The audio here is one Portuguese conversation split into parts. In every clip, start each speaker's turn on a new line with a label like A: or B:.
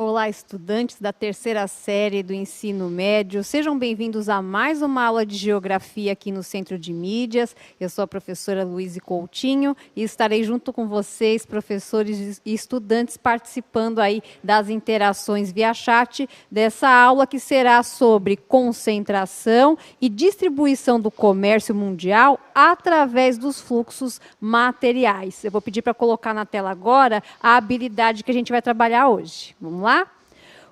A: Olá, estudantes da terceira série do ensino médio. Sejam bem-vindos a mais uma aula de geografia aqui no Centro de Mídias. Eu sou a professora Luíse Coutinho e estarei junto com vocês, professores e estudantes, participando aí das interações via chat dessa aula que será sobre concentração e distribuição do comércio mundial através dos fluxos materiais. Eu vou pedir para colocar na tela agora a habilidade que a gente vai trabalhar hoje. Vamos lá?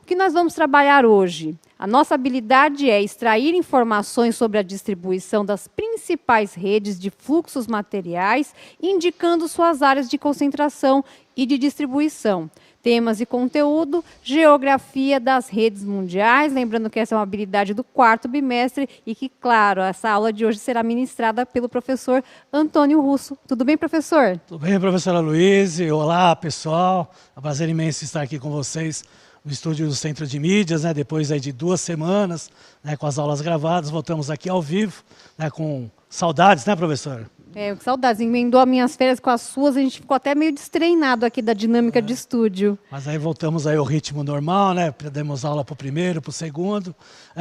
A: O que nós vamos trabalhar hoje? A nossa habilidade é extrair informações sobre a distribuição das principais redes de fluxos materiais, indicando suas áreas de concentração e de distribuição. Temas e conteúdo, geografia das redes mundiais, lembrando que essa é uma habilidade do 4º bimestre e que, claro, essa aula de hoje será ministrada pelo professor Antônio Russo. Tudo bem, professor?
B: Tudo bem, professora Luíse. Olá, pessoal. É um prazer imenso estar aqui com vocês no estúdio do Centro de Mídias, né? Depois aí de 2 semanas, né, com as aulas gravadas, voltamos aqui ao vivo, né, com saudades, né, professor?
A: Que saudades, emendou as minhas férias com as suas, a gente ficou até meio destreinado aqui da dinâmica de estúdio.
B: Mas aí voltamos aí ao ritmo normal, né? Demos aula para o primeiro, para o segundo.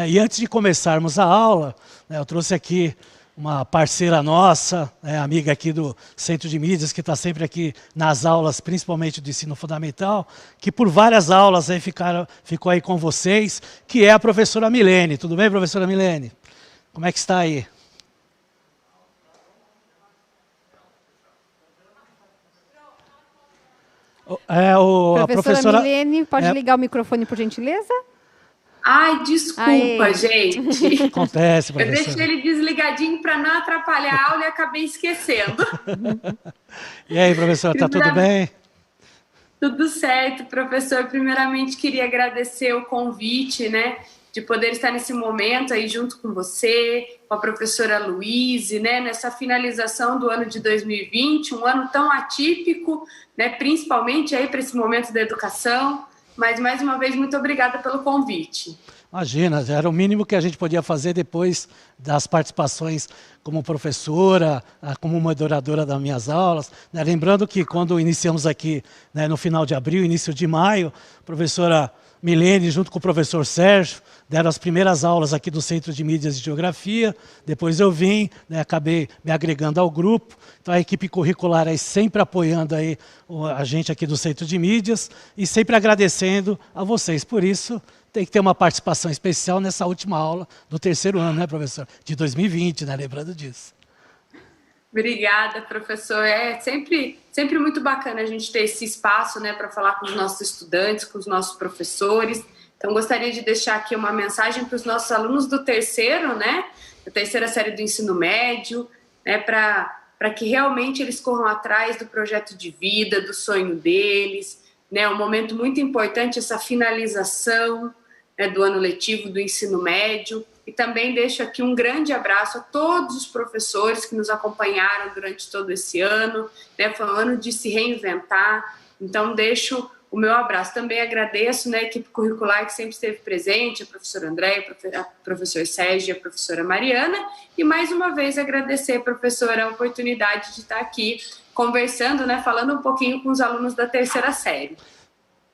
B: E antes de começarmos a aula, né, eu trouxe aqui uma parceira nossa, amiga aqui do Centro de Mídias, que está sempre aqui nas aulas, principalmente do ensino fundamental, que por várias aulas aí ficou aí com vocês, que é a professora Milene. Tudo bem, professora Milene? Como é que está aí?
A: A professora Milene, pode ligar o microfone, por gentileza?
C: Ai, desculpa, gente.
B: Acontece, professora.
C: Eu deixei ele desligadinho para não atrapalhar a aula e acabei esquecendo.
B: E aí, professora, está tudo bem?
C: Tudo certo, professor. Primeiramente, queria agradecer o convite, né, de poder estar nesse momento aí junto com você, com a professora Luíse, né, nessa finalização do ano de 2020, um ano tão atípico, né, principalmente aí para esse momento da educação. Mas, mais uma vez, muito obrigada pelo convite.
B: Imagina, era o mínimo que a gente podia fazer depois das participações como professora, como moderadora das minhas aulas. Né? Lembrando que quando iniciamos aqui, né, no final de abril, início de maio, a professora Milene, junto com o professor Sérgio, deram as primeiras aulas aqui do Centro de Mídias e Geografia. Depois eu vim, né, acabei me agregando ao grupo. Então a equipe curricular aí sempre apoiando aí a gente aqui do Centro de Mídias e sempre agradecendo a vocês. Por isso, tem que ter uma participação especial nessa última aula do 3º ano, né, professor? De 2020, né? Lembrando disso.
C: Obrigada, professor. É sempre muito bacana a gente ter esse espaço, né, para falar com os nossos estudantes, com os nossos professores. Então, gostaria de deixar aqui uma mensagem para os nossos alunos do 3º, né, da 3ª série do ensino médio, né, para que realmente eles corram atrás do projeto de vida, do sonho deles, né, um momento muito importante, essa finalização, né, do ano letivo do ensino médio. E também deixo aqui um grande abraço a todos os professores que nos acompanharam durante todo esse ano, né? Foi um ano de se reinventar, então deixo o meu abraço. Também agradeço, né, a equipe curricular que sempre esteve presente, a professora Andréia, a professor Sérgio e a professora Mariana, e mais uma vez agradecer, professora, a oportunidade de estar aqui conversando, né, falando um pouquinho com os alunos da 3ª série.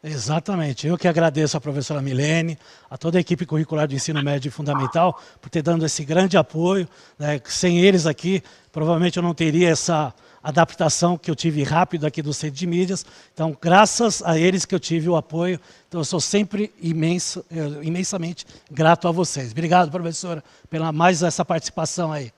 B: Exatamente. Eu que agradeço à professora Milene, a toda a equipe curricular do ensino médio e fundamental, por ter dado esse grande apoio. Né? Sem eles aqui, provavelmente eu não teria essa adaptação que eu tive rápido aqui do Centro de Mídias. Então, graças a eles que eu tive o apoio. Então, eu sou sempre imensamente grato a vocês. Obrigado, professora, pela mais essa participação aí.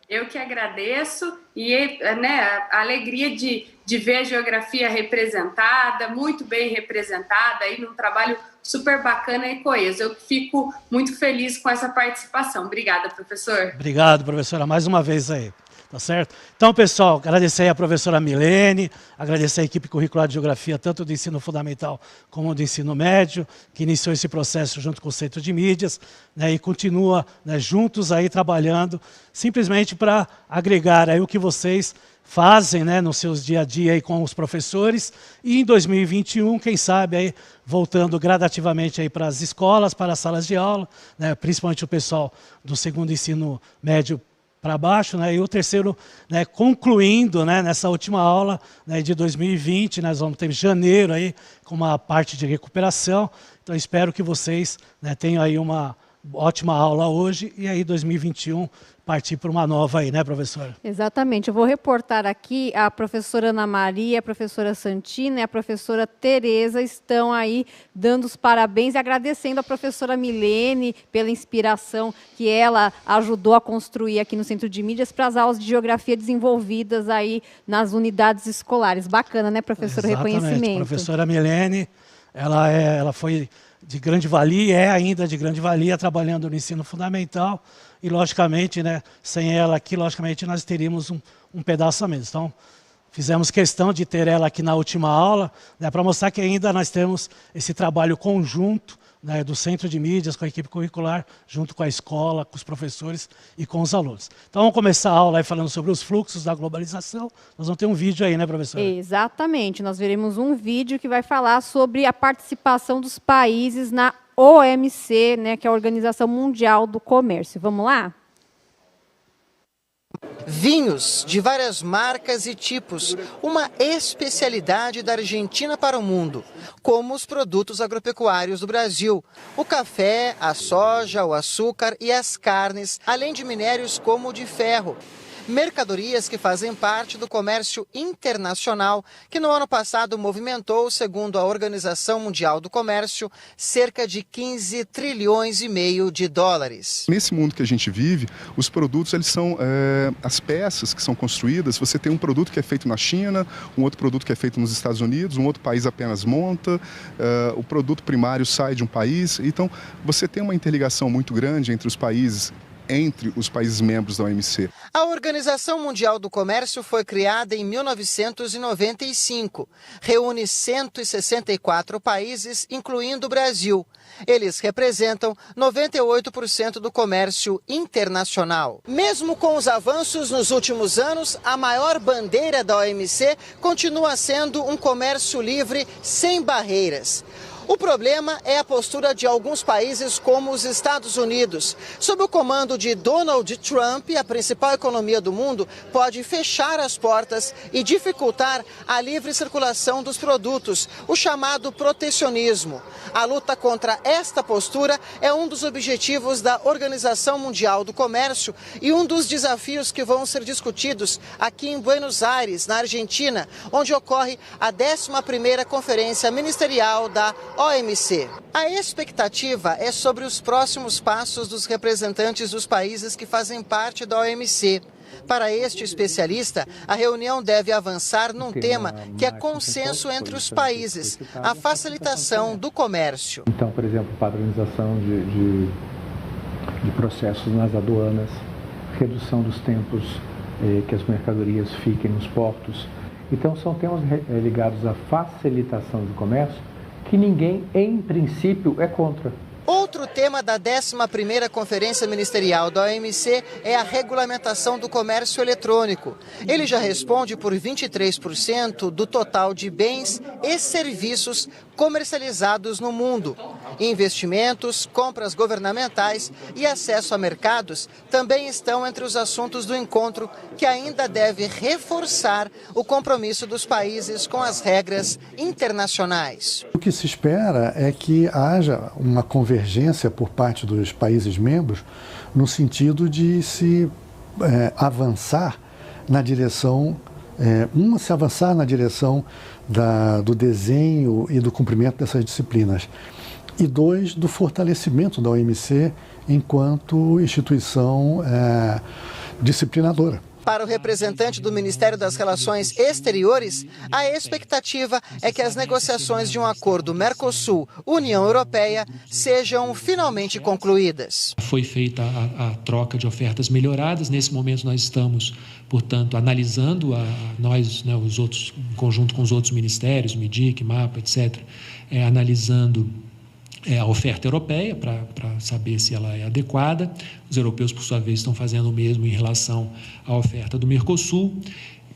C: Eu que agradeço e, né, a alegria de ver a geografia representada, muito bem representada, aí num trabalho super bacana e coeso. Eu fico muito feliz com essa participação. Obrigada, professor.
B: Obrigado, professora, mais uma vez aí. Tá certo? Então, pessoal, agradecer a professora Milene, agradecer a equipe curricular de Geografia, tanto do ensino fundamental como do ensino médio, que iniciou esse processo junto com o Centro de Mídias, né, e continua, né, juntos aí trabalhando, simplesmente para agregar aí o que vocês fazem, né, nos seus dia a dia aí com os professores, e em 2021, quem sabe, aí, voltando gradativamente aí para as escolas, para as salas de aula, né, principalmente o pessoal do 2º ensino médio para baixo, né? E o terceiro, né, concluindo, né, nessa última aula, né, de 2020, nós vamos ter janeiro aí com uma parte de recuperação. Então espero que vocês, né, tenham aí uma ótima aula hoje e aí 2021 partir para uma nova aí, né, professora?
A: Exatamente. Eu vou reportar aqui, a professora Ana Maria, a professora Santina e a professora Tereza estão aí dando os parabéns e agradecendo a professora Milene pela inspiração que ela ajudou a construir aqui no Centro de Mídias para as aulas de geografia desenvolvidas aí nas unidades escolares. Bacana, né, professora?
B: Exatamente.
A: Reconhecimento.
B: Professora Milene, ela foi de grande valia, é ainda de grande valia, trabalhando no ensino fundamental. E, logicamente, né, sem ela aqui, logicamente, nós teríamos um pedaço a menos. Então, fizemos questão de ter ela aqui na última aula, né, para mostrar que ainda nós temos esse trabalho conjunto, né, do Centro de Mídias, com a equipe curricular, junto com a escola, com os professores e com os alunos. Então, vamos começar a aula aí falando sobre os fluxos da globalização. Nós vamos ter um vídeo aí, né, professora?
A: Exatamente. Nós veremos um vídeo que vai falar sobre a participação dos países na OMC, né, que é a Organização Mundial do Comércio. Vamos lá?
D: Vinhos de várias marcas e tipos, uma especialidade da Argentina para o mundo, como os produtos agropecuários do Brasil, o café, a soja, o açúcar e as carnes, além de minérios como o de ferro. Mercadorias que fazem parte do comércio internacional, que no ano passado movimentou, segundo a Organização Mundial do Comércio, cerca de 15 trilhões e meio de dólares.
E: Nesse mundo que a gente vive, os produtos, eles são as peças que são construídas. Você tem um produto que é feito na China, um outro produto que é feito nos Estados Unidos, um outro país apenas monta, o produto primário sai de um país. Então, você tem uma interligação muito grande entre os países membros da OMC.
D: A Organização Mundial do Comércio foi criada em 1995. Reúne 164 países, incluindo o Brasil. Eles representam 98% do comércio internacional. Mesmo com os avanços nos últimos anos, a maior bandeira da OMC continua sendo um comércio livre sem barreiras. O problema é a postura de alguns países como os Estados Unidos. Sob o comando de Donald Trump, a principal economia do mundo pode fechar as portas e dificultar a livre circulação dos produtos, o chamado protecionismo. A luta contra esta postura é um dos objetivos da Organização Mundial do Comércio e um dos desafios que vão ser discutidos aqui em Buenos Aires, na Argentina, onde ocorre a 11ª Conferência Ministerial da OMC. A expectativa é sobre os próximos passos dos representantes dos países que fazem parte da OMC. Para este especialista, a reunião deve avançar num tema que é consenso entre os países, a facilitação do comércio.
F: Então, por exemplo, padronização de processos nas aduanas, redução dos tempos que as mercadorias fiquem nos portos. Então, são temas ligados à facilitação do comércio que ninguém, em princípio, é contra.
D: Outro tema da 11ª Conferência Ministerial da OMC é a regulamentação do comércio eletrônico. Ele já responde por 23% do total de bens e serviços comercializados no mundo. Investimentos, compras governamentais e acesso a mercados também estão entre os assuntos do encontro, que ainda deve reforçar o compromisso dos países com as regras internacionais.
G: O que se espera é que haja uma convergência por parte dos países membros no sentido de se avançar na direção, se avançar na direção do desenho e do cumprimento dessas disciplinas. E 2, do fortalecimento da OMC enquanto instituição disciplinadora.
D: Para o representante do Ministério das Relações Exteriores, a expectativa é que as negociações de um acordo Mercosul-União Europeia sejam finalmente concluídas.
H: Foi feita a troca de ofertas melhoradas. Nesse momento nós estamos, portanto, analisando os outros, em conjunto com os outros ministérios, MIDIC, MAPA, etc., analisando a oferta europeia para saber se ela é adequada. Os europeus, por sua vez, estão fazendo o mesmo em relação à oferta do Mercosul.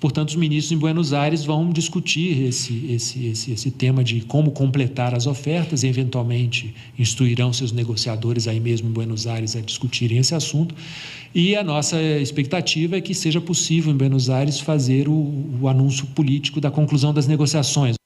H: Portanto, os ministros em Buenos Aires vão discutir esse tema de como completar as ofertas e, eventualmente, instruirão seus negociadores aí mesmo em Buenos Aires a discutirem esse assunto. E a nossa expectativa é que seja possível em Buenos Aires fazer o anúncio político da conclusão das negociações.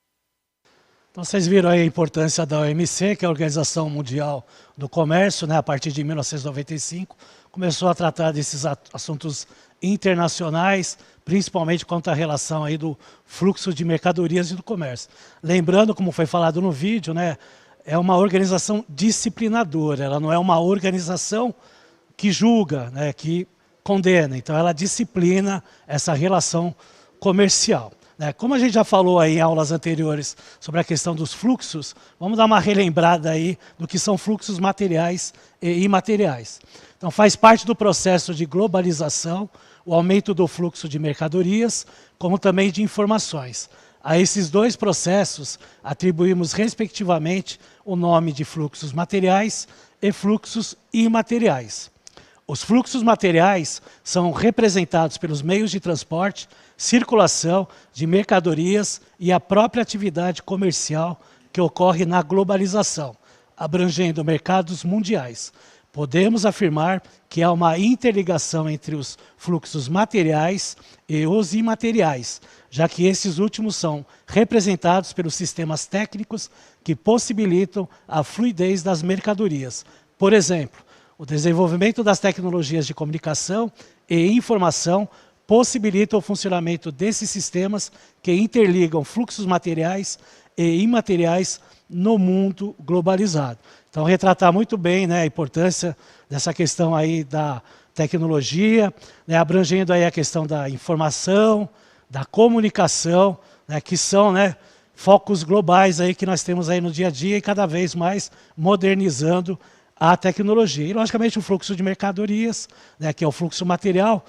B: Então, vocês viram aí a importância da OMC, que é a Organização Mundial do Comércio, né, a partir de 1995, começou a tratar desses assuntos internacionais, principalmente quanto à relação aí do fluxo de mercadorias e do comércio. Lembrando, como foi falado no vídeo, né, é uma organização disciplinadora, ela não é uma organização que julga, né, que condena, então ela disciplina essa relação comercial. Como a gente já falou aí em aulas anteriores sobre a questão dos fluxos, vamos dar uma relembrada aí do que são fluxos materiais e imateriais. Então faz parte do processo de globalização, o aumento do fluxo de mercadorias, como também de informações. A esses dois processos atribuímos respectivamente o nome de fluxos materiais e fluxos imateriais. Os fluxos materiais são representados pelos meios de transporte, circulação de mercadorias e a própria atividade comercial que ocorre na globalização, abrangendo mercados mundiais. Podemos afirmar que há uma interligação entre os fluxos materiais e os imateriais, já que esses últimos são representados pelos sistemas técnicos que possibilitam a fluidez das mercadorias. Por exemplo, o desenvolvimento das tecnologias de comunicação e informação possibilita o funcionamento desses sistemas que interligam fluxos materiais e imateriais no mundo globalizado. Então, retratar muito bem, né, a importância dessa questão aí da tecnologia, né, abrangendo aí a questão da informação, da comunicação, né, que são, né, focos globais aí que nós temos aí no dia a dia e cada vez mais modernizando a tecnologia. E, logicamente, o fluxo de mercadorias, né, que é o fluxo material,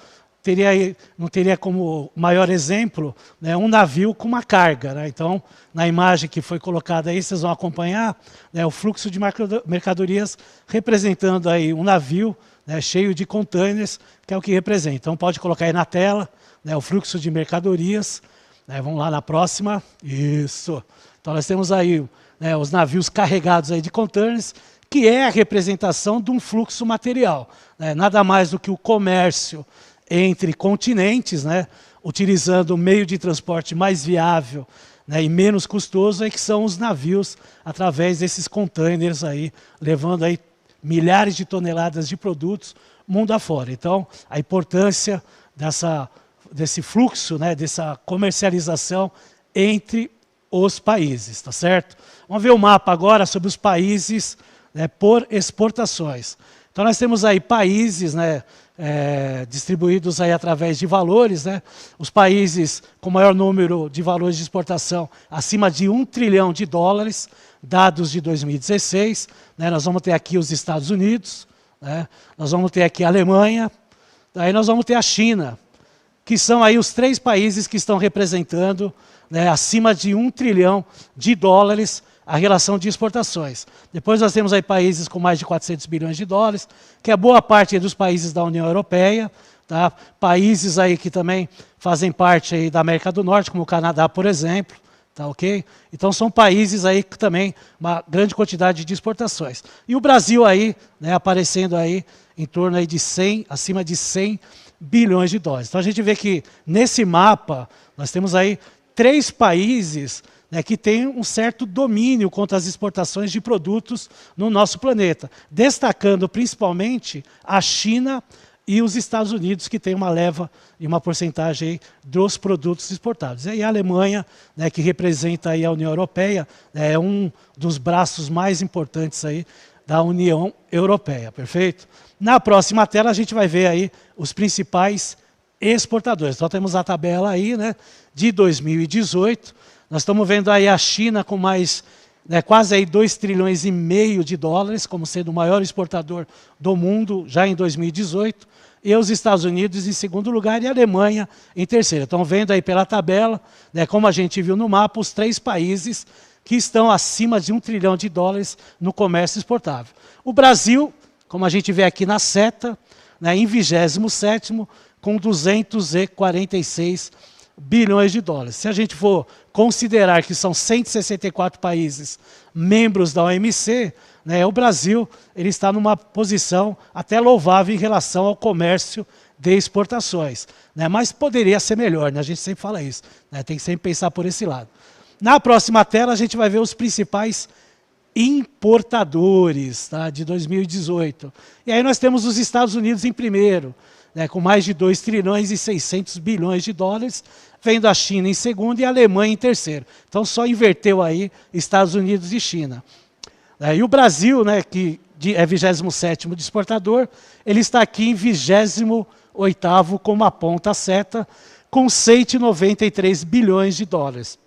B: não teria como maior exemplo, né, um navio com uma carga, né? Então, na imagem que foi colocada aí, vocês vão acompanhar, né, o fluxo de mercadorias representando aí um navio, né, cheio de containers, que é o que representa. Então, pode colocar aí na tela, né, o fluxo de mercadorias. Né, vamos lá na próxima. Isso. Então, nós temos aí, né, os navios carregados aí de containers, que é a representação de um fluxo material, né, nada mais do que o comércio entre continentes, né, utilizando o meio de transporte mais viável, né, e menos custoso, é que são os navios, através desses containers aí, levando aí milhares de toneladas de produtos mundo afora. Então, a importância desse fluxo, né, dessa comercialização entre os países, tá certo? Vamos ver o mapa agora sobre os países, né, por exportações. Então, nós temos aí países, né, distribuídos aí através de valores, né? Os países com maior número de valores de exportação acima de $1 trilhão, dados de 2016. Né? Nós vamos ter aqui os Estados Unidos, né? Nós vamos ter aqui a Alemanha, daí nós vamos ter a China, que são aí os 3 países que estão representando, né, acima de $1 trilhão a relação de exportações. Depois nós temos aí países com mais de $400 bilhões, que é boa parte dos países da União Europeia, tá? Países aí que também fazem parte aí da América do Norte, como o Canadá, por exemplo, tá ok? Então são países aí que também uma grande quantidade de exportações. E o Brasil aí, né, aparecendo aí em torno aí de acima de $100 bilhões. Então a gente vê que nesse mapa nós temos aí 3 países, né, que tem um certo domínio contra as exportações de produtos no nosso planeta, destacando principalmente a China e os Estados Unidos, que tem uma leva e uma porcentagem aí dos produtos exportados. E a Alemanha, né, que representa aí a União Europeia, né, é um dos braços mais importantes aí da União Europeia, perfeito? Na próxima tela a gente vai ver aí os principais exportadores. Então temos a tabela aí, né, de 2018. Nós estamos vendo aí a China com mais, né, quase aí $2,5 trilhões, como sendo o maior exportador do mundo já em 2018, e os Estados Unidos em segundo lugar e a Alemanha em terceiro. Estão vendo aí pela tabela, né, como a gente viu no mapa, os 3 países que estão acima de $1 trilhão no comércio exportável. O Brasil, como a gente vê aqui na seta, né, em 27º, com 246 bilhões de dólares. Se a gente for considerar que são 164 países membros da OMC, né, o Brasil ele está numa posição até louvável em relação ao comércio de exportações, né, mas poderia ser melhor, né, a gente sempre fala isso, né, tem que sempre pensar por esse lado. Na próxima tela a gente vai ver os principais importadores, tá, de 2018. E aí nós temos os Estados Unidos em primeiro, né, com mais de 2 trilhões e 600 bilhões de dólares, vendo a China em segundo e a Alemanha em terceiro. Então só inverteu aí Estados Unidos e China. E o Brasil, né, que é 27º de exportador, ele está aqui em 28º como aponta a seta, com 193 bilhões de dólares.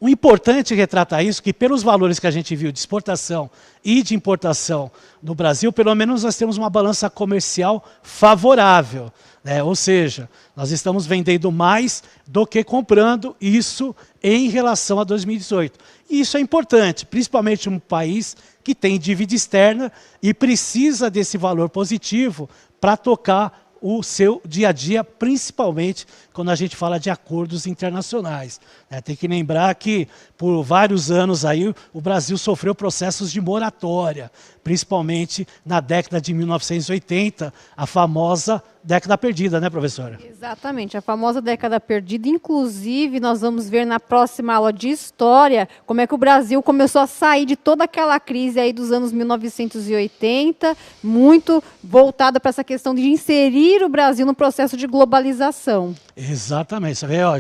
B: O importante retratar isso, que pelos valores que a gente viu de exportação e de importação no Brasil, pelo menos nós temos uma balança comercial favorável, né? Ou seja, nós estamos vendendo mais do que comprando, isso em relação a 2018. E isso é importante, principalmente um país que tem dívida externa e precisa desse valor positivo para tocar o seu dia a dia, principalmente quando a gente fala de acordos internacionais. Tem que lembrar que por vários anos aí o Brasil sofreu processos de moratória, principalmente na década de 1980, a famosa década perdida, né, professora?
A: Exatamente, a famosa década perdida. Inclusive, nós vamos ver na próxima aula de História como é que o Brasil começou a sair de toda aquela crise aí dos anos 1980, muito voltada para essa questão de inserir o Brasil no processo de globalização.
B: Exatamente, você vê, ó,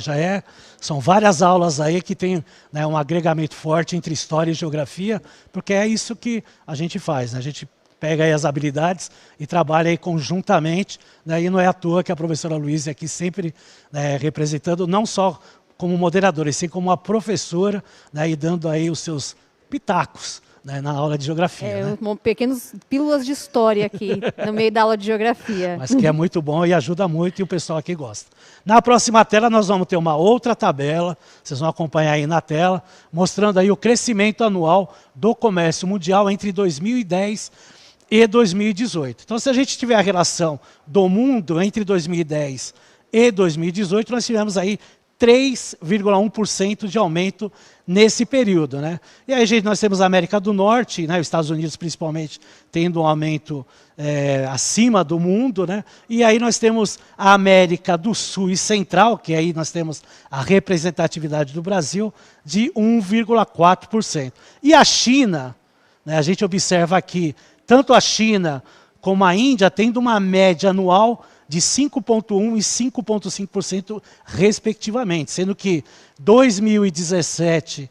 B: são várias aulas aí que tem, né, um agregamento forte entre história e geografia, porque é isso que a gente faz, né? A gente pega aí as habilidades e trabalha aí conjuntamente, né? E não é à toa que a professora Luísa aqui sempre, né, representando não só como moderadora, e sim como uma professora, né, e dando aí os seus pitacos, né, na aula de geografia. Né?
A: Pequenas pílulas de história aqui no meio da aula de geografia.
B: Mas que é muito bom e ajuda muito e o pessoal aqui gosta. Na próxima tela nós vamos ter uma outra tabela, vocês vão acompanhar aí na tela, mostrando aí o crescimento anual do comércio mundial entre 2010 e 2018. Então, se a gente tiver a relação do mundo entre 2010 e 2018, nós tivemos aí 3,1% de aumento nesse período, né? E aí, gente, nós temos a América do Norte, né, os Estados Unidos principalmente, tendo um aumento acima do mundo, né? E aí nós temos a América do Sul e Central, que aí nós temos a representatividade do Brasil, de 1,4%. E a China, né, a gente observa aqui, tanto a China como a Índia tendo uma média anual de 5,1% e 5,5% respectivamente, sendo que 2017,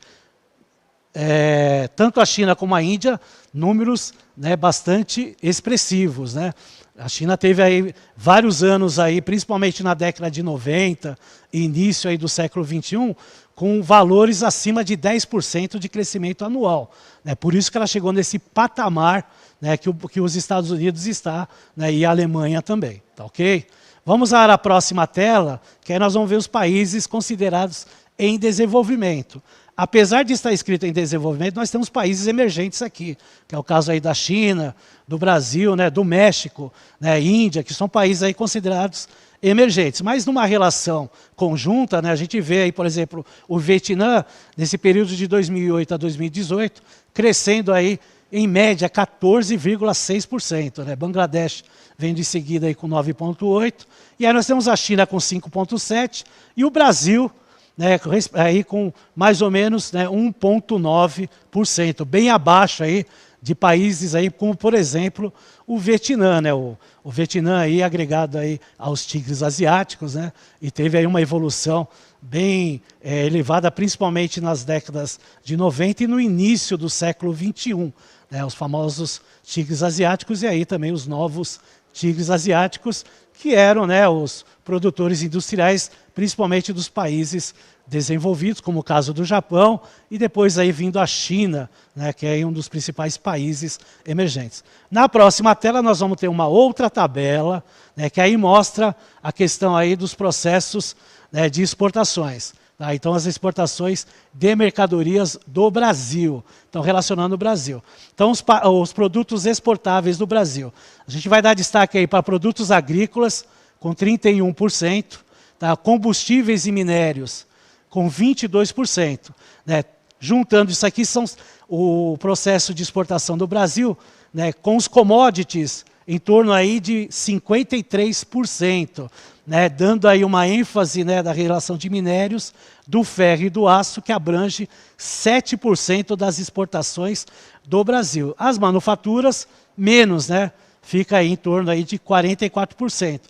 B: tanto a China como a Índia, números, né, bastante expressivos, né? A China teve aí vários anos, aí, principalmente na década de 90, início aí do século XXI, com valores acima de 10% de crescimento anual. Né? Por isso que ela chegou nesse patamar, né, que os Estados Unidos está, né, e a Alemanha também. Tá ok? Vamos à próxima tela, que aí nós vamos ver os países considerados em desenvolvimento. Apesar de estar escrito em desenvolvimento, nós temos países emergentes aqui, que é o caso aí da China, do Brasil, né, do México, né, Índia, que são países aí considerados emergentes. Mas numa relação conjunta, né, a gente vê aí, por exemplo, o Vietnã, nesse período de 2008 a 2018, crescendo aí, em média, 14,6%. Né? Bangladesh vem de seguida aí com 9,8%. E aí nós temos a China com 5,7%. E o Brasil, né, aí com mais ou menos, né, 1,9%. Bem abaixo aí de países aí como, por exemplo, o Vietnã. Né? O Vietnã aí agregado aí aos tigres asiáticos, né? E teve aí uma evolução bem elevada, principalmente nas décadas de 90 e no início do século XXI. Né, os famosos tigres asiáticos e aí também os novos tigres asiáticos, que eram, né, os produtores industriais, principalmente dos países desenvolvidos, como o caso do Japão, e depois aí vindo a China, né, que é um dos principais países emergentes. Na próxima tela nós vamos ter uma outra tabela, né, que aí mostra a questão aí dos processos, né, de exportações. Tá? Então, as exportações de mercadorias do Brasil, então relacionando o Brasil. Então, os produtos exportáveis do Brasil. A gente vai dar destaque aí para produtos agrícolas, com 31%, tá? Combustíveis e minérios com 22%. Né? Juntando isso aqui, são o processo de exportação do Brasil, né, com os commodities em torno aí de 53%, né, dando aí uma ênfase, né, da relação de minérios, do ferro e do aço, que abrange 7% das exportações do Brasil. As manufaturas, menos, né, fica aí em torno aí de 44%.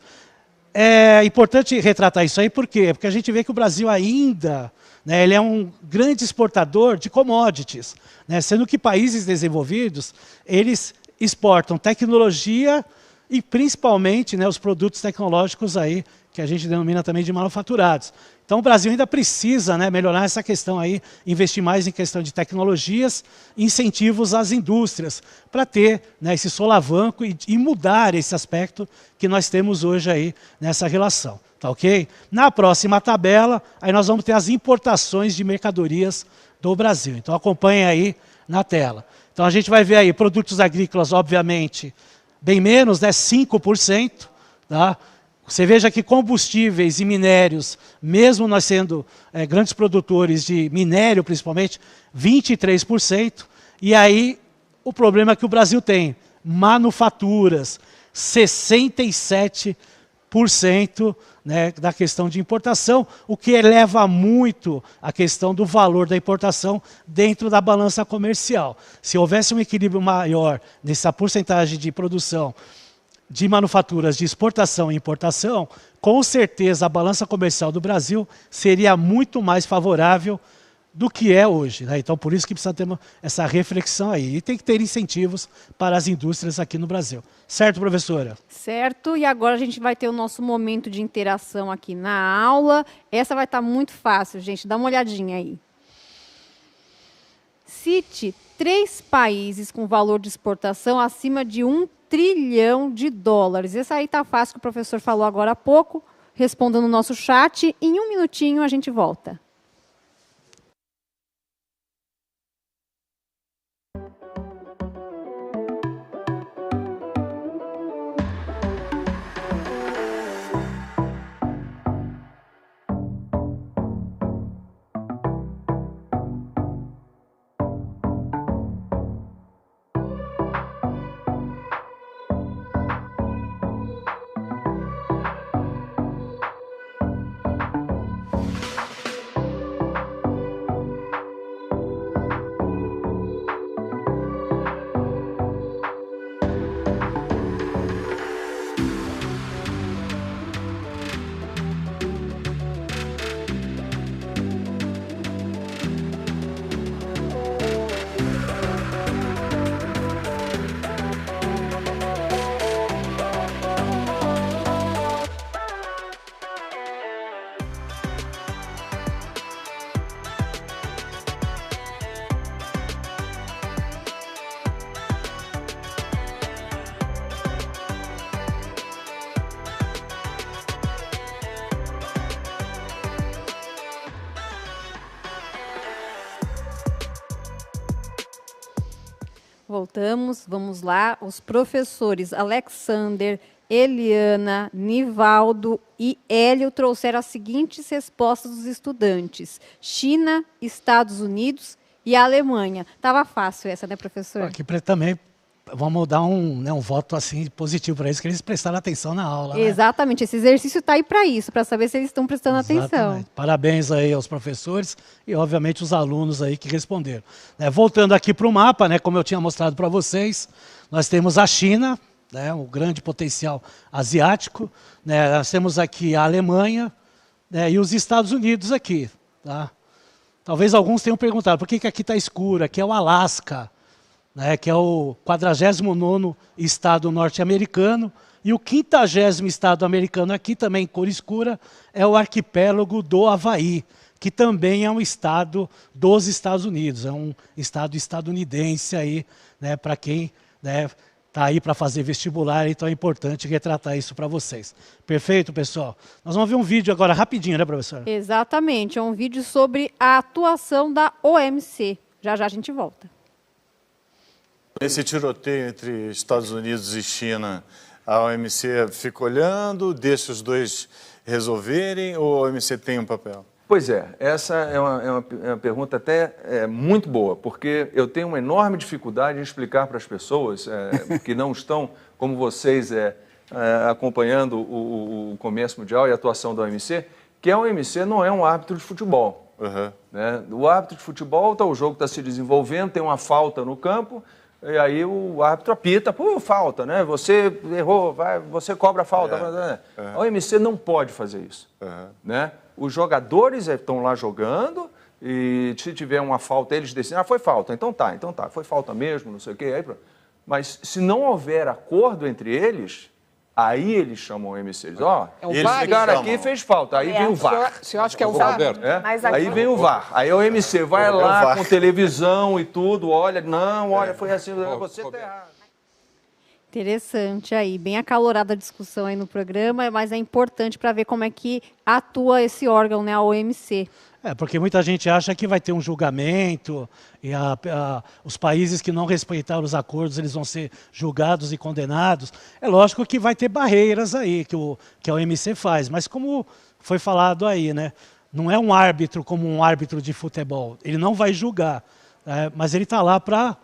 B: É importante retratar isso aí, por quê? Porque a gente vê que o Brasil ainda, né, ele é um grande exportador de commodities, né, sendo que países desenvolvidos, eles exportam tecnologia e principalmente, né, os produtos tecnológicos aí, que a gente denomina também de manufaturados. Então o Brasil ainda precisa, né, melhorar essa questão aí, investir mais em questão de tecnologias, incentivos às indústrias, para ter, né, esse solavanco e mudar esse aspecto que nós temos hoje aí nessa relação. Tá ok? Na próxima tabela, aí nós vamos ter as importações de mercadorias do Brasil. Então acompanhe aí na tela. Então a gente vai ver aí produtos agrícolas, obviamente, bem menos, né, 5%. Tá? Você veja que combustíveis e minérios, mesmo nós sendo grandes produtores de minério principalmente, 23%. E aí o problema que o Brasil tem, manufaturas, 67%. Né, da questão de importação, o que eleva muito a questão do valor da importação dentro da balança comercial. Se houvesse um equilíbrio maior nessa porcentagem de produção de manufaturas de exportação e importação, com certeza a balança comercial do Brasil seria muito mais favorável do que é hoje. Né? Então, por isso que precisa ter essa reflexão aí. E tem que ter incentivos para as indústrias aqui no Brasil. Certo, professora?
A: Certo. E agora a gente vai ter o nosso momento de interação aqui na aula. Essa vai estar muito fácil, gente. Dá uma olhadinha aí. Cite 3 países com valor de exportação acima de $1 trilhão. Esse aí está fácil, que o professor falou agora há pouco. Responda no nosso chat. Em 1 minutinho a gente volta. Voltamos, vamos lá. Os professores Alexander, Eliana, Nivaldo e Hélio trouxeram as seguintes respostas dos estudantes: China, Estados Unidos e Alemanha. Estava fácil essa, né, professor?
B: Aqui também vamos dar um voto assim positivo para eles, que eles prestaram atenção na aula.
A: Exatamente, né? Esse exercício está aí para isso, para saber se eles estão prestando atenção.
B: Parabéns aí aos professores e, obviamente, os alunos aí que responderam. Voltando aqui para o mapa, né, como eu tinha mostrado para vocês, nós temos a China, né, um grande potencial asiático, né, nós temos aqui a Alemanha, né, e os Estados Unidos aqui. Tá? Talvez alguns tenham perguntado, por que aqui está escuro? Aqui é o Alasca, né, que é o 49º estado norte-americano, e o 50º estado americano aqui, também em cor escura, é o arquipélago do Havaí, que também é um estado dos Estados Unidos, é um estado estadunidense aí, né, para quem está aí para fazer vestibular, então é importante retratar isso para vocês. Perfeito, pessoal? Nós vamos ver um vídeo agora rapidinho, né, professora?
A: Exatamente, é um vídeo sobre a atuação da OMC. Já já a gente volta.
I: Nesse tiroteio entre Estados Unidos e China, a OMC fica olhando, deixa os dois resolverem ou a OMC tem um papel?
J: Pois é, essa é uma pergunta até muito boa, porque eu tenho uma enorme dificuldade em explicar para as pessoas que não estão, como vocês, acompanhando o comércio mundial e a atuação da OMC, que a OMC não é um árbitro de futebol.
I: Uhum.
J: Né? O árbitro de futebol, o jogo está se desenvolvendo, tem uma falta no campo, e aí o árbitro apita, falta, né? Você errou, você cobra a falta. A OMC não pode fazer isso. Né? Os jogadores estão lá jogando e se tiver uma falta, eles decidem, foi falta, então tá, foi falta mesmo, não sei o quê. Aí, mas se não houver acordo entre eles, aí eles chamam o OMC. Eles, eles chegaram aqui e fez falta, aí vem o VAR.
K: Você acha que é o VAR?
J: Aí vem o VAR. Aí a OMC vai lá com televisão e tudo, olha, foi assim, você tá errado.
A: Interessante aí, bem acalorada a discussão aí no programa, mas é importante para ver como é que atua esse órgão, né, a OMC.
B: Porque muita gente acha que vai ter um julgamento e os países que não respeitaram os acordos eles vão ser julgados e condenados. É lógico que vai ter barreiras aí que a OMC faz, mas como foi falado aí, né, não é um árbitro como um árbitro de futebol. Ele não vai julgar, mas ele está lá para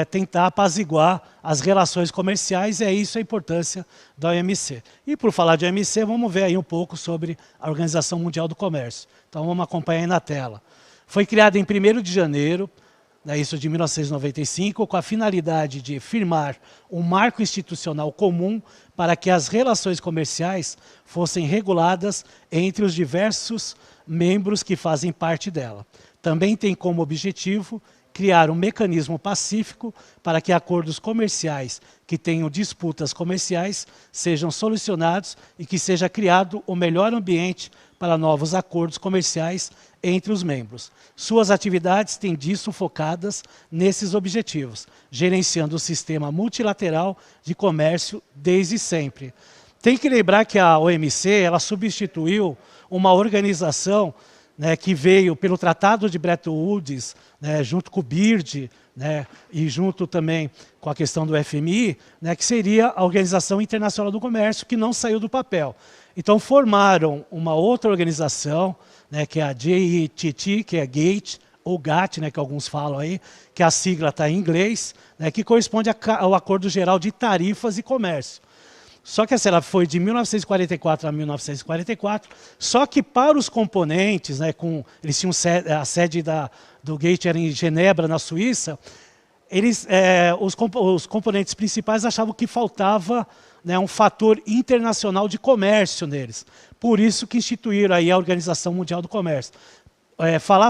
B: tentar apaziguar as relações comerciais, e é isso a importância da OMC. E por falar de OMC, vamos ver aí um pouco sobre a Organização Mundial do Comércio. Então vamos acompanhar aí na tela. Foi criada em 1º de janeiro, isso de 1995, com a finalidade de firmar um marco institucional comum para que as relações comerciais fossem reguladas entre os diversos membros que fazem parte dela. Também tem como objetivo criar um mecanismo pacífico para que acordos comerciais que tenham disputas comerciais sejam solucionados e que seja criado o melhor ambiente para novos acordos comerciais entre os membros. Suas atividades têm disso focadas nesses objetivos, gerenciando o sistema multilateral de comércio desde sempre. Tem que lembrar que a OMC ela substituiu uma organização que veio pelo Tratado de Bretton Woods, junto com o BIRD, e junto também com a questão do FMI, que seria a Organização Internacional do Comércio, que não saiu do papel. Então formaram uma outra organização, que é a GATT, que é GATT, ou GATT, que alguns falam aí, que a sigla está em inglês, que corresponde ao Acordo Geral de Tarifas e Comércio. Só que ela foi de 1944 a 1944, só que para os componentes, eles tinham a sede do GATT era em Genebra, na Suíça, os componentes principais achavam que faltava um fator internacional de comércio neles. Por isso que instituíram aí a Organização Mundial do Comércio. Falar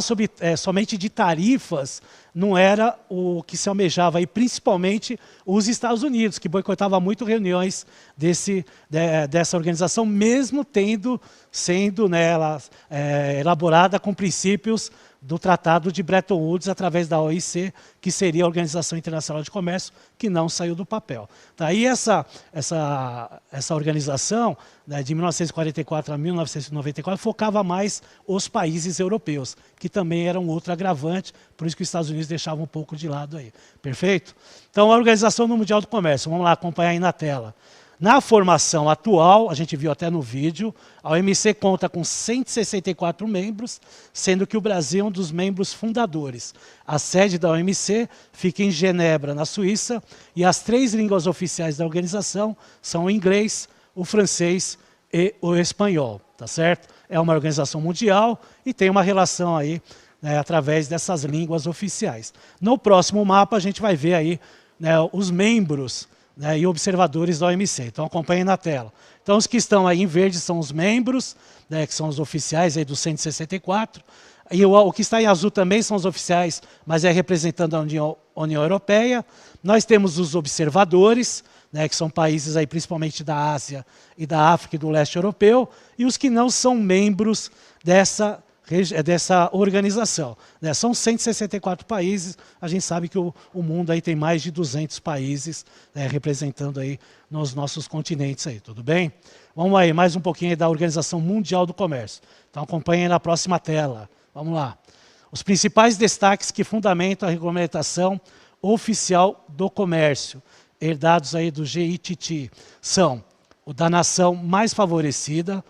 B: somente de tarifas não era o que se almejava, aí, principalmente os Estados Unidos, que boicotava muito reuniões dessa organização, mesmo sendo elaborada com princípios do Tratado de Bretton Woods, através da OIC, que seria a Organização Internacional de Comércio, que não saiu do papel. Daí essa organização, de 1944 a 1994, focava mais os países europeus, que também eram outro agravante, por isso que os Estados Unidos deixavam um pouco de lado aí. Perfeito? Então, a Organização Mundial do Comércio, vamos lá acompanhar aí na tela. Na formação atual, a gente viu até no vídeo, a OMC conta com 164 membros, sendo que o Brasil é um dos membros fundadores. A sede da OMC fica em Genebra, na Suíça, e as 3 línguas oficiais da organização são o inglês, o francês e o espanhol, tá certo? É uma organização mundial e tem uma relação aí, através dessas línguas oficiais. No próximo mapa a gente vai ver aí os membros e observadores da OMC. Então acompanhem na tela. Então os que estão aí em verde são os membros, que são os oficiais aí dos 164. E o que está em azul também são os oficiais, mas é representando a União Europeia. Nós temos os observadores, que são países aí principalmente da Ásia e da África e do leste europeu, e os que não são membros dessa organização. São 164 países, a gente sabe que o mundo aí tem mais de 200 países representando aí nos nossos continentes aí, tudo bem? Vamos aí, mais um pouquinho aí da Organização Mundial do Comércio. Então acompanhem na próxima tela. Vamos lá. Os principais destaques que fundamentam a regulamentação oficial do comércio, herdados aí do GITT, são o da nação mais favorecida,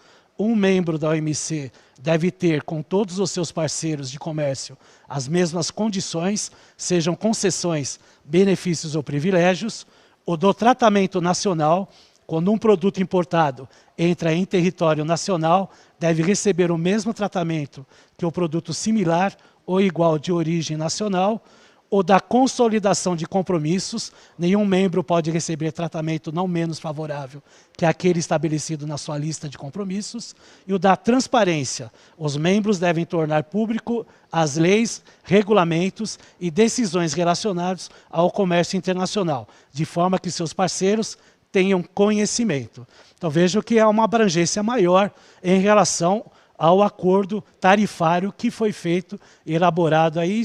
B: um membro da OMC deve ter com todos os seus parceiros de comércio as mesmas condições, sejam concessões, benefícios ou privilégios, o do tratamento nacional, quando um produto importado entra em território nacional, deve receber o mesmo tratamento que o produto similar ou igual de origem nacional, ou da consolidação de compromissos, nenhum membro pode receber tratamento não menos favorável que aquele estabelecido na sua lista de compromissos, e o da transparência. Os membros devem tornar público as leis, regulamentos e decisões relacionados ao comércio internacional, de forma que seus parceiros tenham conhecimento. Então vejo que há uma abrangência maior em relação ao acordo tarifário que foi feito, elaborado aí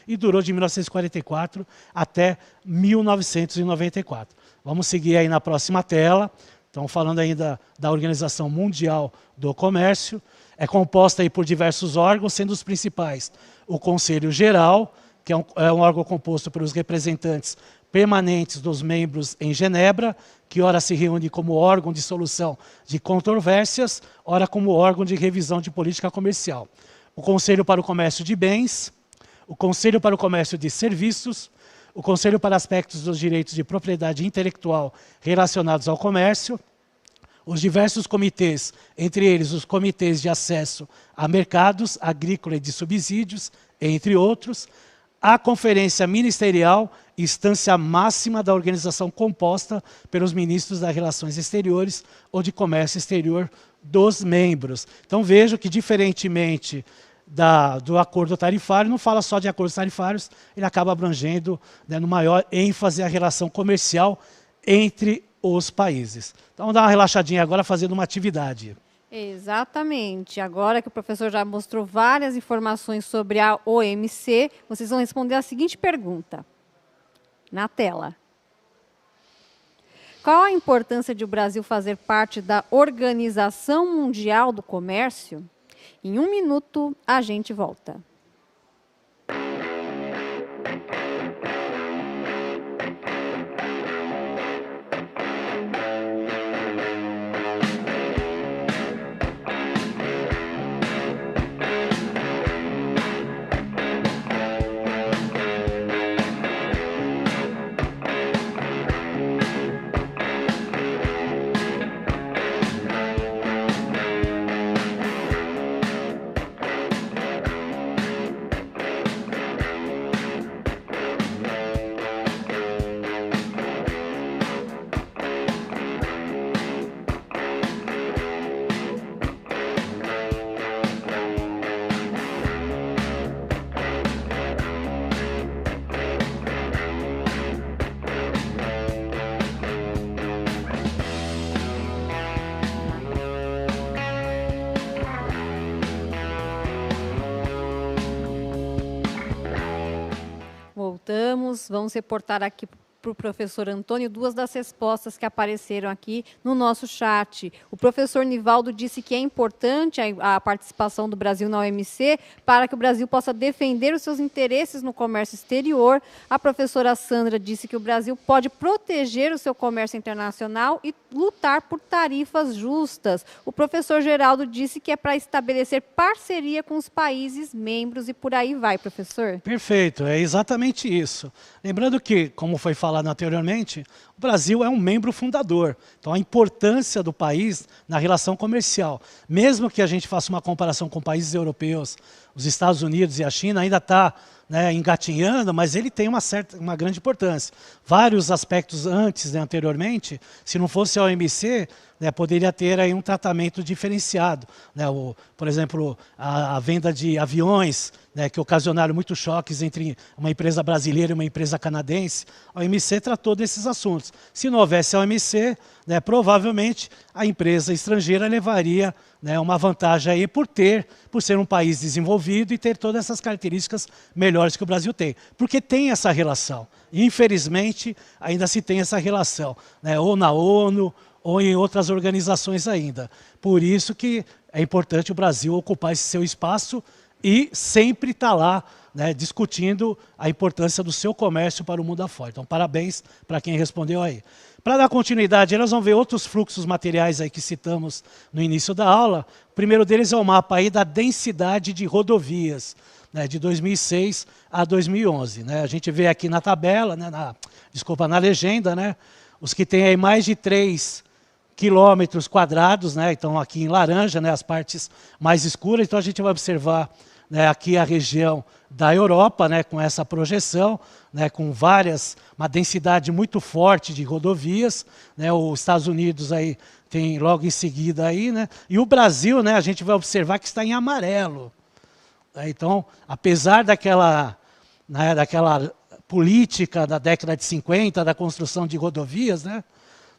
B: e durou de 1944 até 1994. Vamos seguir aí na próxima tela. Estamos falando ainda da Organização Mundial do Comércio. É composta aí por diversos órgãos, sendo os principais o Conselho Geral, que é um órgão composto pelos representantes permanentes dos membros em Genebra, que ora se reúne como órgão de solução de controvérsias, ora como órgão de revisão de política comercial. O Conselho para o Comércio de Bens, o Conselho para o Comércio de Serviços, o Conselho para aspectos dos direitos de propriedade intelectual relacionados ao comércio, os diversos comitês, entre eles os comitês de acesso a mercados agrícola e de subsídios, entre outros, a Conferência Ministerial, instância máxima da organização composta pelos ministros das Relações Exteriores ou de Comércio Exterior dos membros. Então vejo que, diferentemente do acordo tarifário, não fala só de acordos tarifários, ele acaba abrangendo, no maior ênfase a relação comercial entre os países. Então vamos dar uma relaxadinha agora fazendo uma atividade.
A: Exatamente. Agora que o professor já mostrou várias informações sobre a OMC, vocês vão responder a seguinte pergunta na tela. Qual a importância de o Brasil fazer parte da Organização Mundial do Comércio? Em 1 minuto, a gente volta. Voltamos, vamos reportar aqui para o professor Antônio 2 das respostas que apareceram aqui no nosso chat. O professor Nivaldo disse que é importante a participação do Brasil na OMC para que o Brasil possa defender os seus interesses no comércio exterior. A professora Sandra disse que o Brasil pode proteger o seu comércio internacional e lutar por tarifas justas. O professor Geraldo disse que é para estabelecer parceria com os países membros e por aí vai, professor.
B: Perfeito, é exatamente isso. Lembrando que, como foi falado anteriormente, o Brasil é um membro fundador. Então, a importância do país na relação comercial, mesmo que a gente faça uma comparação com países europeus, os Estados Unidos e a China, ainda está engatinhando, mas ele tem uma grande importância. Vários aspectos anteriormente, se não fosse a OMC, poderia ter aí um tratamento diferenciado. Por exemplo, a venda de aviões, que ocasionaram muitos choques entre uma empresa brasileira e uma empresa canadense. A OMC tratou desses assuntos. Se não houvesse a OMC, provavelmente a empresa estrangeira levaria uma vantagem aí por ser um país desenvolvido e ter todas essas características melhores que o Brasil tem. Porque tem essa relação. Infelizmente, ainda se tem essa relação, ou na ONU, ou em outras organizações ainda. Por isso que é importante o Brasil ocupar esse seu espaço e sempre estar lá, né, discutindo a importância do seu comércio para o mundo afora. Então, parabéns para quem respondeu aí. Para dar continuidade, nós vamos ver outros fluxos materiais aí que citamos no início da aula. O primeiro deles é o mapa aí da densidade de rodovias, né, de 2006 a 2011. Né? A gente vê aqui na tabela, né, na legenda, né, os que têm aí mais de 3 quilômetros quadrados, né, então aqui em laranja, né, as partes mais escuras. Então a gente vai observar, né, aqui a região da Europa, né, com essa projeção, né, com uma densidade muito forte de rodovias, né, os Estados Unidos aí tem logo em seguida aí, né, e o Brasil, né, a gente vai observar que está em amarelo. Então, apesar daquela política da década de 50, da construção de rodovias, né,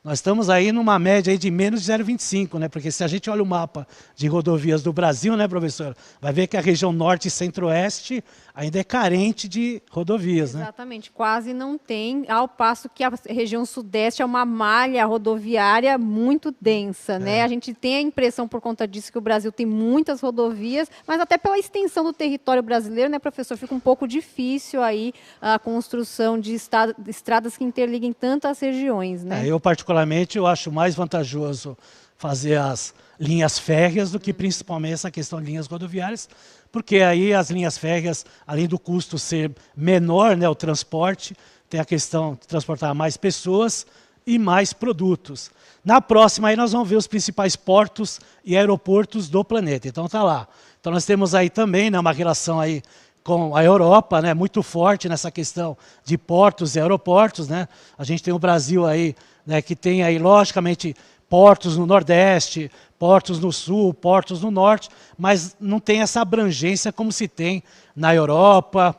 B: nós estamos aí numa média aí de menos de 0,25, né? Porque se a gente olha o mapa de rodovias do Brasil, né, professor, vai ver que a região norte e centro-oeste ainda é carente de rodovias, né?
A: Exatamente, quase não tem, ao passo que a região sudeste é uma malha rodoviária muito densa, né? A gente tem a impressão, por conta disso, que o Brasil tem muitas rodovias, mas até pela extensão do território brasileiro, né, professor, fica um pouco difícil aí a construção de estradas que interliguem tantas regiões, né?
B: Eu, particularmente, eu acho mais vantajoso fazer as linhas férreas do que principalmente essa questão de linhas rodoviárias, porque aí as linhas férreas, além do custo ser menor, né, o transporte, tem a questão de transportar mais pessoas e mais produtos. Na próxima aí nós vamos ver os principais portos e aeroportos do planeta. Então tá lá. Então nós temos aí também, né, uma relação aí com a Europa, né, muito forte nessa questão de portos e aeroportos, né? A gente tem o Brasil aí, né, que tem aí logicamente portos no Nordeste, portos no Sul, portos no Norte, mas não tem essa abrangência como se tem na Europa,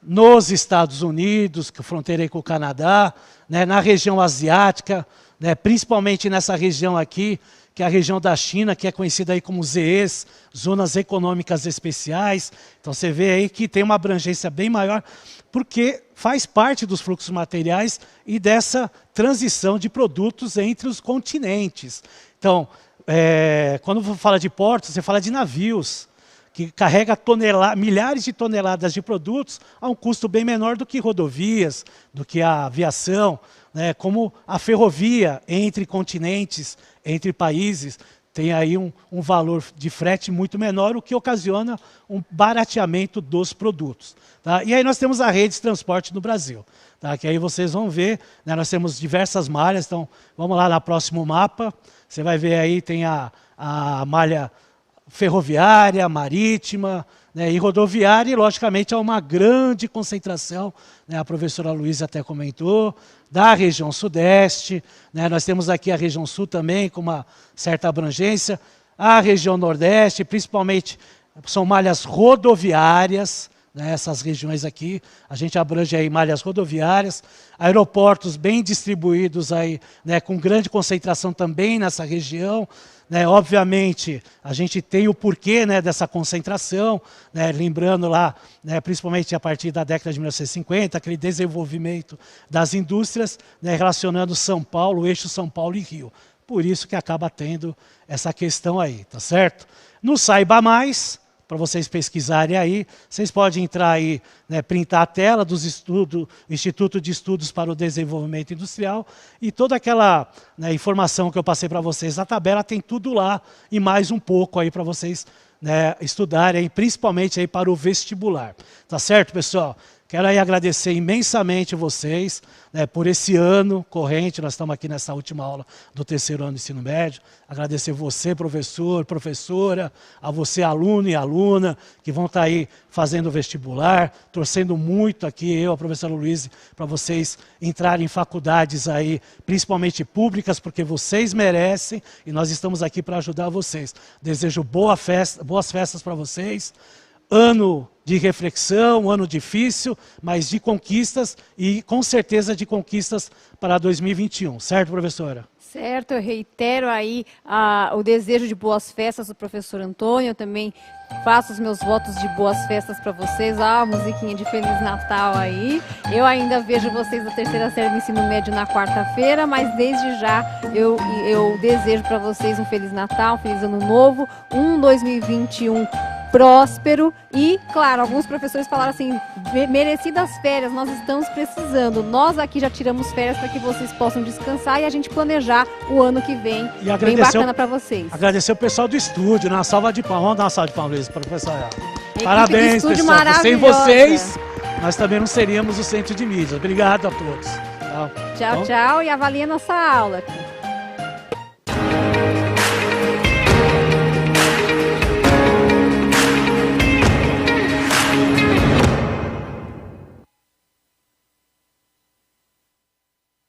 B: nos Estados Unidos, que fronteira aí com o Canadá, né, na região asiática, né, principalmente nessa região aqui, que é a região da China, que é conhecida aí como ZEs, Zonas Econômicas Especiais. Então você vê aí que tem uma abrangência bem maior, porque faz parte dos fluxos materiais e dessa transição de produtos entre os continentes. Então, quando você fala de portos, você fala de navios, que carrega milhares de toneladas de produtos a um custo bem menor do que rodovias, do que a aviação, né, como a ferrovia entre continentes, entre países, tem aí um valor de frete muito menor, o que ocasiona um barateamento dos produtos. Tá? E aí nós temos a rede de transporte no Brasil, tá? Que aí vocês vão ver, né, nós temos diversas malhas, então vamos lá no próximo mapa, você vai ver aí, tem a malha ferroviária, marítima, né, e rodoviária, e logicamente há uma grande concentração, né, a professora Luísa até comentou, da região sudeste, né, nós temos aqui a região sul também com uma certa abrangência, a região nordeste, principalmente são malhas rodoviárias, né, essas regiões aqui, a gente abrange aí malhas rodoviárias, aeroportos bem distribuídos aí, né, com grande concentração também nessa região, né, obviamente, a gente tem o porquê, né, dessa concentração, né, lembrando lá, né, principalmente a partir da década de 1950, aquele desenvolvimento das indústrias, né, relacionando São Paulo, o eixo São Paulo e Rio. Por isso que acaba tendo essa questão aí, tá certo? No Saiba Mais, para vocês pesquisarem aí, vocês podem entrar aí, né, printar a tela dos estudos, Instituto de Estudos para o Desenvolvimento Industrial, e toda aquela, né, informação que eu passei para vocês na tabela, tem tudo lá e mais um pouco aí para vocês, né, estudarem, principalmente aí para o vestibular. Tá certo, pessoal? Quero aí agradecer imensamente vocês, né, por esse ano corrente, nós estamos aqui nessa última aula do terceiro ano do ensino médio. Agradecer você, professor, professora, a você, aluno e aluna, que vão estar aí fazendo o vestibular, torcendo muito aqui, eu, a professora Luísa, para vocês entrarem em faculdades aí, principalmente públicas, porque vocês merecem e nós estamos aqui para ajudar vocês. Desejo boas festas para vocês. Ano de reflexão, ano difícil, mas de conquistas e com certeza de conquistas para 2021, certo, professora?
A: Certo, eu reitero aí o desejo de boas festas do professor Antônio, eu também faço os meus votos de boas festas para vocês, a musiquinha de Feliz Natal aí, eu ainda vejo vocês da terceira série do ensino médio na quarta-feira, mas desde já eu desejo para vocês um Feliz Natal, um Feliz Ano Novo, um 2021 próspero e, claro, alguns professores falaram assim, merecidas férias, nós estamos precisando. Nós aqui já tiramos férias para que vocês possam descansar e a gente planejar o ano que vem.
B: E
A: bem bacana para vocês.
B: Agradecer o pessoal do estúdio, uma salva de palmas. Vamos dar uma salva de palmas para o professor. Parabéns, pessoal. Sem vocês, nós também não seríamos o Centro de Mídias. Obrigado a todos.
A: Tchau, tchau. E avalie a nossa aula aqui.